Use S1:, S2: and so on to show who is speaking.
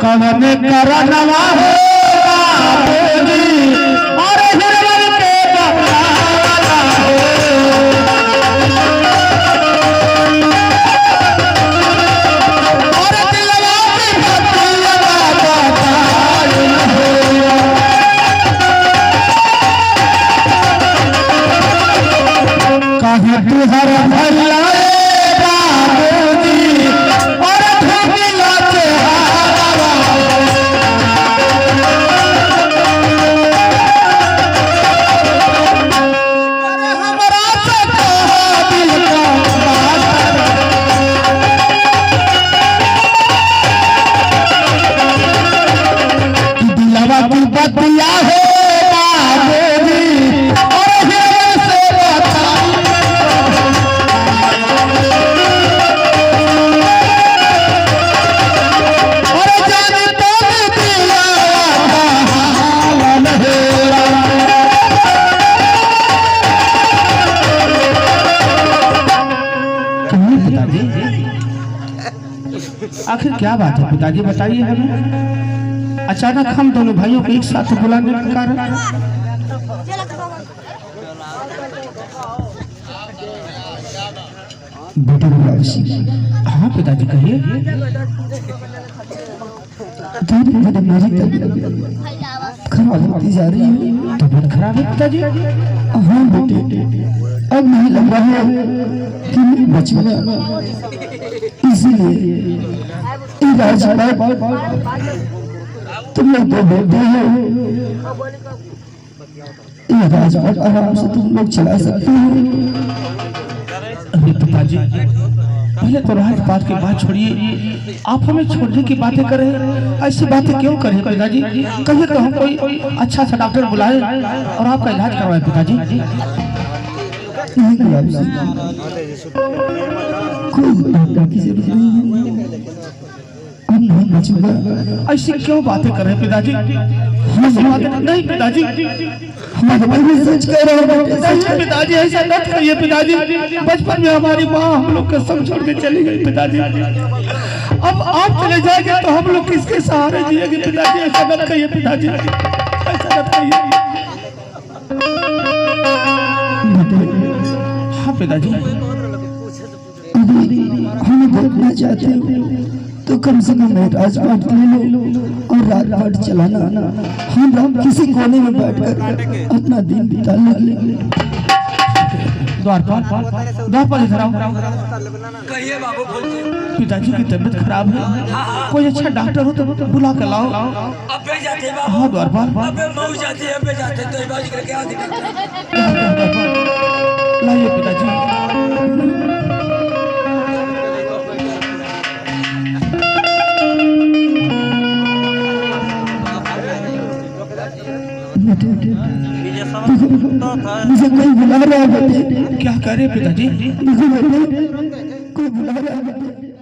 S1: कवन करनवा हो बाबूजी और हिरवन के बंगला हो और दिलवा की बतिया बताई हो कहे तुहर भैया बतिया हो बाबूजी और हिरवन से बताई और जाने तो दिया हाल हेरा कहीं पिताजी आखिर क्या बात है पिताजी बताइए हमें। अचानक हम दोनों भाइयों को एक साथ बुलाने का कारण बेटे हाँ पिताजी कहिए। धीरे धीरे मेरी तबीयत खराब होती जा रही है। तबीयत खराब है पिताजी? हाँ बेटे अब नहीं लग रहा है कि मैं बचूंगा, इसीलिए इलाज तुम लोग तो बेटे हो, इलाज आराम से तुम लोग चला सकते हो। अरे पिताजी पहले तो राज बात की बात छोड़िए, आप हमें छोड़ने की बातें करें, ऐसी बातें क्यों करें पिताजी? कहिए तो हम कोई अच्छा सा डॉक्टर बुलाए और आपका इलाज करवाए पिताजी। कोई डॉक्टर की जरूरत नहीं है, ऐसी क्यों बातें कर रहे हैं पिताजी? नहीं पिताजी पिताजी ऐसा मत कहिए पिताजी। बचपन में हमारी माँ हम लोग का सब छोड़ के चली गई पिताजी, अब आप चले जाएंगे तो हम लोग किसके सहारे जिएंगे पिताजी? ऐसा मत कहिए पिताजी, ऐसा मत कहिए। हाँ पिताजी हम देखना चाहते हैं तो कम से कम राजपाट ले लो और राजपाट चलाना, हम लोग किसी कोने में बैठकर अपना दिन बिता लेंगे। द्वारपाल इधर आओ। पिताजी की तबीयत खराब है, कोई अच्छा डॉक्टर हो तो बुला कर लाओ। हाँ द्वारपाल लाइए पिताजी। मुझे कोई बुला रहा है। क्या कह रहे पिताजी? कोई बुला रहा है।